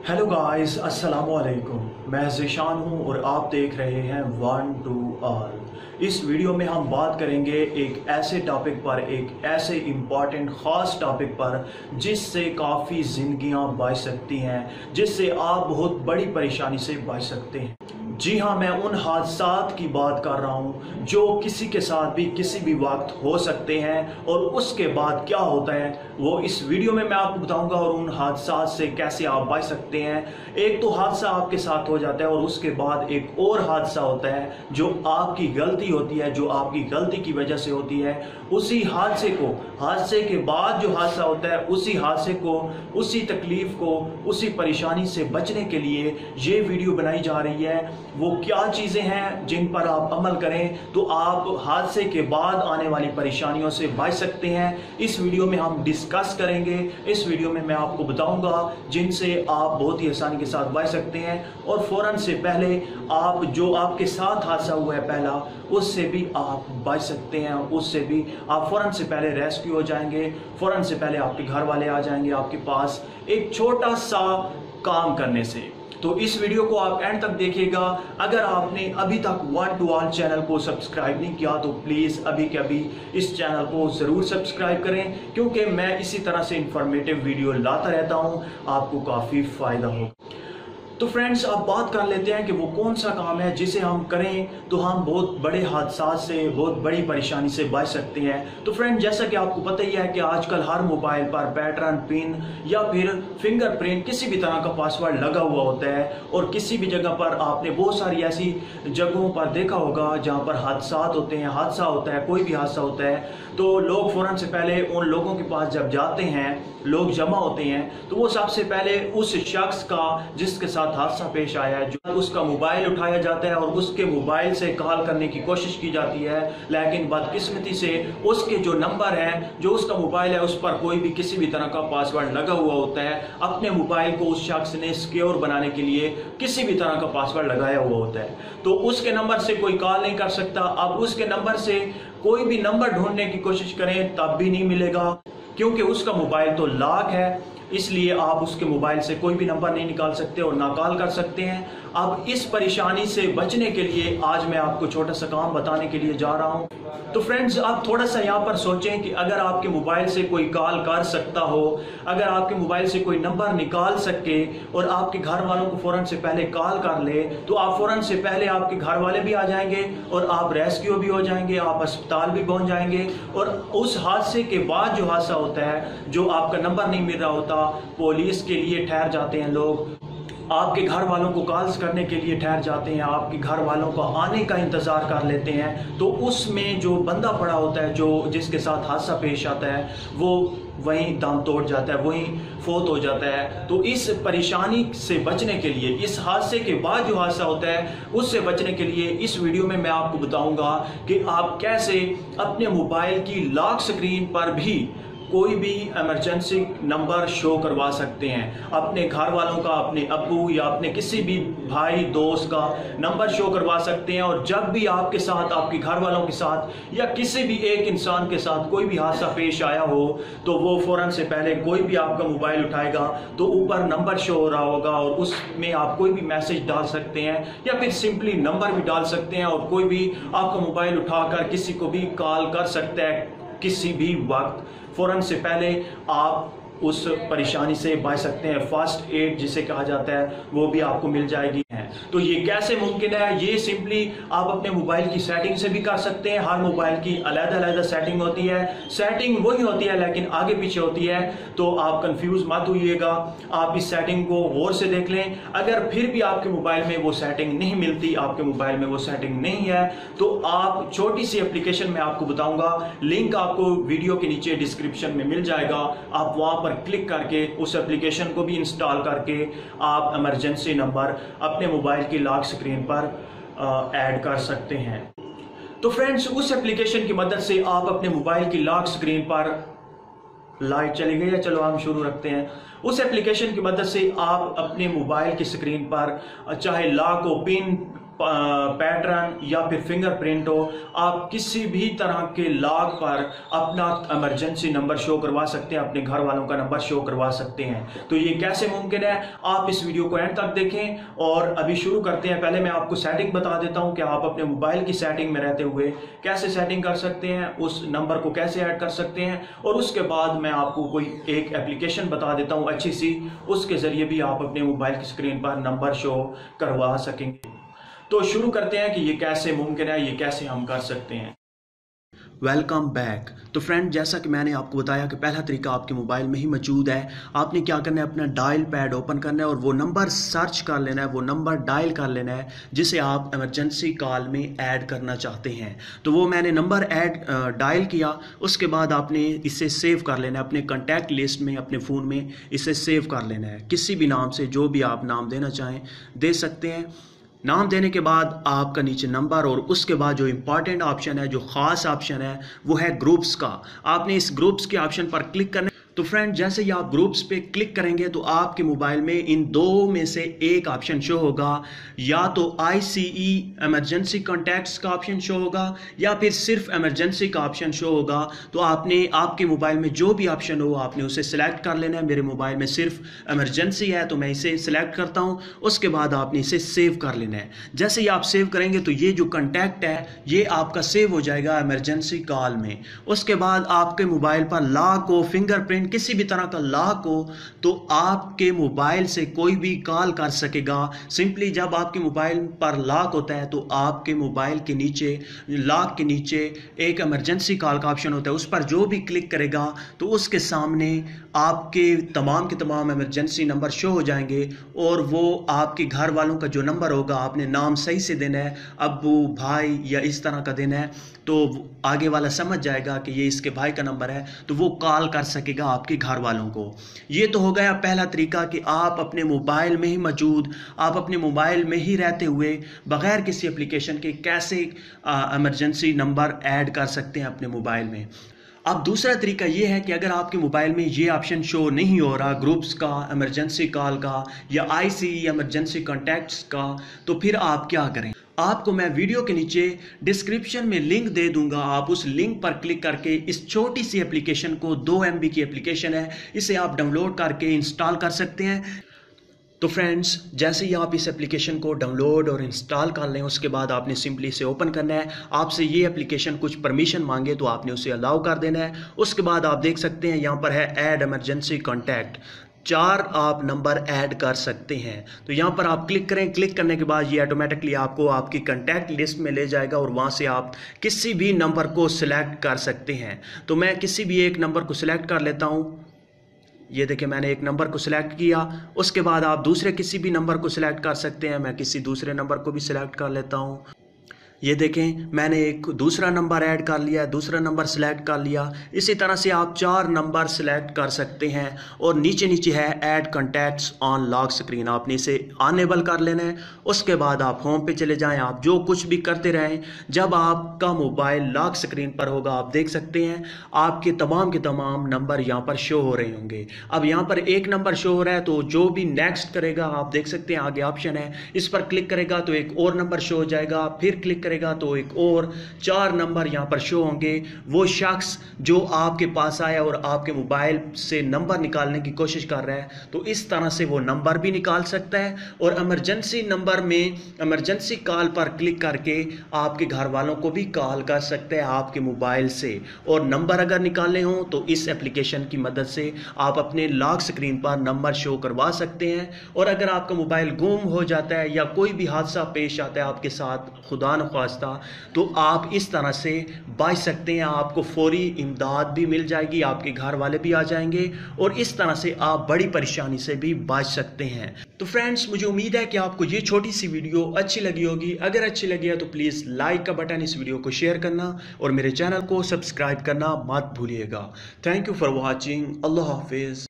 Hello guys, अस्सलाम वालेकुम। मैं ज़ीशान हूँ और आप देख रहे हैं वन टू ऑल। इस वीडियो में हम बात करेंगे एक ऐसे टॉपिक पर, एक ऐसे इम्पॉर्टेंट ख़ास टॉपिक पर जिससे काफ़ी ज़िंदगियाँ बच सकती हैं, जिससे आप बहुत बड़ी परेशानी से बच सकते हैं। जी हाँ, मैं उन हादसात की बात कर रहा हूँ जो किसी के साथ भी किसी भी वक्त हो सकते हैं और उसके बाद क्या होता है वो इस वीडियो में मैं आपको बताऊंगा और उन हादसात से कैसे आप बच सकते हैं। एक तो हादसा आपके साथ हो जाता है और उसके बाद एक और हादसा होता है जो आपकी गलती होती है, जो आपकी गलती की वजह से होती है। उसी हादसे के बाद जो हादसा होता है, उसी हादसे को, उसी तकलीफ को, उसी परेशानी से बचने के लिए ये वीडियो बनाई जा रही है। वो क्या चीज़ें हैं जिन पर आप अमल करें तो आप हादसे के बाद आने वाली परेशानियों से बच सकते हैं। इस वीडियो में हम डिस्कस करेंगे। इस वीडियो में मैं आपको बताऊंगा जिनसे आप बहुत ही आसानी के साथ बच सकते हैं और फौरन से पहले आप जो आपके साथ हादसा हुआ है पहला, उससे भी आप बच सकते हैं। उससे भी आप फौरन से पहले रेस्क्यू हो जाएंगे, फौरन से पहले आपके घर वाले आ जाएंगे आपके पास एक छोटा सा काम करने से। तो इस वीडियो को आप एंड तक देखिएगा। अगर आपने अभी तक वन टू ऑल चैनल को सब्सक्राइब नहीं किया तो प्लीज़ अभी के अभी इस चैनल को ज़रूर सब्सक्राइब करें, क्योंकि मैं इसी तरह से इंफॉर्मेटिव वीडियो लाता रहता हूं, आपको काफ़ी फ़ायदा होगा। तो फ्रेंड्स, अब बात कर लेते हैं कि वो कौन सा काम है जिसे हम करें तो हम बहुत बड़े हादसा से, बहुत बड़ी परेशानी से बच सकते हैं। तो फ्रेंड, जैसा कि आपको पता ही है कि आजकल हर मोबाइल पर पैटर्न, पिन या फिर फिंगरप्रिंट, किसी भी तरह का पासवर्ड लगा हुआ होता है। और किसी भी जगह पर आपने बहुत सारी ऐसी जगहों पर देखा होगा जहाँ पर हादसात होते हैं, हादसा होता है, कोई भी हादसा होता है तो लोग फ़ौरन से पहले उन लोगों के पास जब जाते हैं, लोग जमा होते हैं, तो वो सबसे पहले उस शख्स का जिसके साथ हादसा पेश आया है, जो उसका मोबाइल उठाया जाता है और उसके मोबाइल से कॉल करने की कोशिश की जाती है। लेकिन बदकिस्मती से उसके जो नंबर है, जो उसका मोबाइल है, उस पर कोई भी किसी भी तरह का पासवर्ड लगा हुआ होता है। अपने मोबाइल को उस शख्स ने सिक्योर बनाने के लिए किसी भी तरह का पासवर्ड लगाया हुआ होता है, तो उसके नंबर से कोई कॉल नहीं कर सकता। अब उसके नंबर से कोई भी नंबर ढूंढने की कोशिश करें तब भी नहीं मिलेगा, क्योंकि उसका मोबाइल तो लॉक है। इसलिए आप उसके मोबाइल से कोई भी नंबर नहीं निकाल सकते और ना कॉल कर सकते हैं। अब इस परेशानी से बचने के लिए आज मैं आपको छोटा सा काम बताने के लिए जा रहा हूं। तो फ्रेंड्स, आप थोड़ा सा यहाँ पर सोचें कि अगर आपके मोबाइल से कोई कॉल कर सकता हो, अगर आपके मोबाइल से कोई नंबर निकाल सके और आपके घर वालों को फौरन से पहले कॉल कर ले, तो आप फौरन से पहले आपके घर वाले भी आ जाएंगे और आप रेस्क्यू भी हो जाएंगे, आप अस्पताल भी पहुंच जाएंगे। और उस हादसे के बाद जो हादसा होता है, जो आपका नंबर नहीं मिल रहा होता, पुलिस के लिए ठहर जाते हैं लोग, आपके घर वालों को कॉल्स करने के लिए ठहर जाते हैं, आपके घर वालों को आने का इंतज़ार कर लेते हैं, तो उसमें जो बंदा पड़ा होता है, जो जिसके साथ हादसा पेश आता है, वो वहीं दम तोड़ जाता है, वहीं फोत हो जाता है। तो इस परेशानी से बचने के लिए, इस हादसे के बाद जो हादसा होता है उससे बचने के लिए इस वीडियो में मैं आपको बताऊंगा कि आप कैसे अपने मोबाइल की लॉक स्क्रीन पर भी कोई भी इमरजेंसी नंबर शो करवा सकते हैं। अपने घर वालों का, अपने अब्बू या अपने किसी भी भाई दोस्त का नंबर शो करवा सकते हैं। और जब भी आपके साथ, आपके घर वालों के साथ या किसी भी एक इंसान के साथ कोई भी हादसा पेश आया हो, तो वो फौरन से पहले कोई भी आपका मोबाइल उठाएगा तो ऊपर नंबर शो हो रहा होगा और उसमें आप कोई भी मैसेज डाल सकते हैं या फिर सिंपली नंबर भी डाल सकते हैं और कोई भी आपका मोबाइल उठाकर किसी को भी कॉल कर सकता है किसी भी वक्त। फौरन से पहले आप उस परेशानी से बच सकते हैं। फर्स्ट एड जिसे कहा जाता है वो भी आपको मिल जाएगी। तो ये कैसे मुमकिन है? ये सिंपली आप अपने मोबाइल की सेटिंग से भी कर सकते हैं। हर मोबाइल की अलग-अलग सेटिंग होती है, सेटिंग वही होती है लेकिन आगे पीछे होती है, तो आप कंफ्यूज मत होइएगा। आप इस सेटिंग को गौर से देख लें। अगर फिर भी आपके मोबाइल में वो सेटिंग नहीं मिलती, आपके मोबाइल में वो सेटिंग नहीं है, तो आप छोटी सी एप्लीकेशन में आपको बताऊंगा, लिंक आपको वीडियो के नीचे डिस्क्रिप्शन में मिल जाएगा। आप वहां पर क्लिक करके उस एप्लीकेशन को भी इंस्टॉल करके आप इमरजेंसी नंबर अपने मोबाइल की लॉक स्क्रीन पर ऐड कर सकते हैं। तो फ्रेंड्स, उस एप्लीकेशन की मदद से आप अपने मोबाइल की लॉक स्क्रीन पर, लाइट चली गई है, चलो हम शुरू रखते हैं। उस एप्लीकेशन की मदद से आप अपने मोबाइल की स्क्रीन पर चाहे लॉक हो, पिन पैटर्न या फिर फिंगरप्रिंट हो, आप किसी भी तरह के लॉक पर अपना इमरजेंसी नंबर शो करवा सकते हैं, अपने घर वालों का नंबर शो करवा सकते हैं। तो ये कैसे मुमकिन है, आप इस वीडियो को एंड तक देखें। और अभी शुरू करते हैं। पहले मैं आपको सेटिंग बता देता हूं कि आप अपने मोबाइल की सेटिंग में रहते हुए कैसे सेटिंग कर सकते हैं, उस नंबर को कैसे ऐड कर सकते हैं, और उसके बाद मैं आपको कोई एक एप्लीकेशन बता देता हूं अच्छी सी, उसके जरिए भी आप अपने मोबाइल की स्क्रीन पर नंबर शो करवा सकेंगे। तो शुरू करते हैं कि ये कैसे मुमकिन है, ये कैसे हम कर सकते हैं। Welcome back. तो फ्रेंड, जैसा कि मैंने आपको बताया कि पहला तरीका आपके मोबाइल में ही मौजूद है। आपने क्या करना है, अपना डायल पैड ओपन करना है और वो नंबर सर्च कर लेना है, वो नंबर डायल कर लेना है जिसे आप इमरजेंसी कॉल में ऐड करना चाहते हैं। तो वो मैंने नंबर डायल किया, उसके बाद आपने इसे सेव कर लेना है अपने कॉन्टैक्ट लिस्ट में, अपने फ़ोन में इसे सेव कर लेना है। किसी भी नाम से, जो भी आप नाम देना चाहें दे सकते हैं। नाम देने के बाद आपका नीचे नंबर, और उसके बाद जो इंपॉर्टेंट ऑप्शन है, जो ख़ास ऑप्शन है, वो है ग्रुप्स का। आपने इस ग्रुप्स के ऑप्शन पर क्लिक करना। तो फ्रेंड, जैसे ही आप ग्रुप्स पे क्लिक करेंगे तो आपके मोबाइल में इन दो में से एक ऑप्शन शो होगा, या तो ICE इमरजेंसी कॉन्टैक्ट्स का ऑप्शन शो होगा या फिर सिर्फ इमरजेंसी का ऑप्शन शो होगा। तो आपने आपके मोबाइल में जो भी ऑप्शन हो आपने उसे सिलेक्ट कर लेना है। मेरे मोबाइल में सिर्फ इमरजेंसी है तो मैं इसे सिलेक्ट करता हूँ। उसके बाद आपने इसे सेव कर लेना है। जैसे ही आप सेव करेंगे तो ये जो कॉन्टैक्ट है ये आपका सेव हो जाएगा इमरजेंसी कॉल में। उसके बाद आपके मोबाइल पर लॉक हो, फिंगरप्रिंट किसी भी तरह का लॉक हो, तो आपके मोबाइल से कोई भी कॉल कर सकेगा। सिंपली जब आपके मोबाइल पर लॉक होता है तो आपके मोबाइल के नीचे, लॉक के नीचे एक इमरजेंसी कॉल का ऑप्शन होता है, उस पर जो भी क्लिक करेगा तो उसके सामने आपके तमाम के तमाम इमरजेंसी नंबर शो हो जाएंगे। और वो आपके घर वालों का जो नंबर होगा, आपने नाम सही से देना है, अब्बू, भाई या इस तरह का देना है, तो आगे वाला समझ जाएगा कि ये इसके भाई का नंबर है, तो वो कॉल कर सकेगा आपके घर वालों को। ये तो हो गया पहला तरीका कि आप अपने मोबाइल में ही मौजूद, आप अपने मोबाइल में ही रहते हुए बगैर किसी एप्लीकेशन के कैसे इमरजेंसी नंबर ऐड कर सकते हैं अपने मोबाइल में। अब दूसरा तरीका ये है कि अगर आपके मोबाइल में ये ऑप्शन शो नहीं हो रहा, ग्रुप्स का, इमरजेंसी कॉल का या ICE इमरजेंसी कॉन्टैक्ट्स का, तो फिर आप क्या करें। आपको मैं वीडियो के नीचे डिस्क्रिप्शन में लिंक दे दूंगा। आप उस लिंक पर क्लिक करके इस छोटी सी एप्लीकेशन को, 2 MB की एप्लीकेशन है, इसे आप डाउनलोड करके इंस्टॉल कर सकते हैं। तो फ्रेंड्स, जैसे ही आप इस एप्लीकेशन को डाउनलोड और इंस्टॉल कर लें, उसके बाद आपने सिंपली इसे ओपन करना है। आपसे ये एप्लीकेशन कुछ परमिशन मांगे तो आपने उसे अलाउ कर देना है। उसके बाद आप देख सकते हैं यहाँ पर है ऐड इमरजेंसी कॉन्टैक्ट, 4 आप नंबर ऐड कर सकते हैं। तो यहाँ पर आप क्लिक करें। क्लिक करने के बाद ये ऑटोमेटिकली आपको आपकी कॉन्टैक्ट लिस्ट में ले जाएगा और वहाँ से आप किसी भी नंबर को सिलेक्ट कर सकते हैं। तो मैं किसी भी एक नंबर को सिलेक्ट कर लेता हूँ। ये देखिए, मैंने एक नंबर को सिलेक्ट किया। उसके बाद आप दूसरे किसी भी नंबर को सिलेक्ट कर सकते हैं। मैं किसी दूसरे नंबर को भी सिलेक्ट कर लेता हूँ। ये देखें, मैंने एक दूसरा नंबर ऐड कर लिया, दूसरा नंबर सेलेक्ट कर लिया। इसी तरह से आप 4 नंबर सेलेक्ट कर सकते हैं। और नीचे नीचे है add contacts on lock screen, आपने इसे अनेबल कर लेना है। उसके बाद आप होम पे चले जाएं। आप जो कुछ भी करते रहें, जब आपका मोबाइल लॉक स्क्रीन पर होगा आप देख सकते हैं आपके तमाम के तमाम नंबर यहाँ पर शो हो रहे होंगे। अब यहाँ पर एक नंबर शो हो रहा है, तो जो भी नेक्स्ट करेगा, आप देख सकते हैं आगे ऑप्शन है, इस पर क्लिक करेगा तो एक और नंबर शो हो जाएगा। फिर क्लिक करेगा तो एक और 4 नंबर यहां पर शो होंगे। वो शख्स जो आपके पास आया और आपके मोबाइल से नंबर निकालने की कोशिश कर रहा है, तो इस तरह से वो नंबर भी निकाल सकता है। और इमरजेंसी नंबर में इमरजेंसी कॉल पर क्लिक करके आपके घर वालों को भी कॉल कर सकते हैं आपके मोबाइल से। और नंबर अगर निकालने हो तो इस एप्लीकेशन की मदद से आप अपने लॉक स्क्रीन पर नंबर शो करवा सकते हैं। और अगर आपका मोबाइल गुम हो जाता है या कोई भी हादसा पेश आता है आपके साथ, खुदा न ख्वास्ता, तो आप इस तरह से बच सकते हैं। आपको फौरी इमदाद भी मिल जाएगी, आपके घर वाले भी आ जाएंगे और इस तरह से आप बड़ी परेशानी से भी बच सकते हैं। तो फ्रेंड्स, मुझे उम्मीद है कि आपको ये छोटी सी वीडियो अच्छी लगी होगी। अगर अच्छी लगी है तो प्लीज़ लाइक का बटन, इस वीडियो को शेयर करना और मेरे चैनल को सब्सक्राइब करना मत भूलिएगा। Thank you for watching. अल्लाह हाफिज़।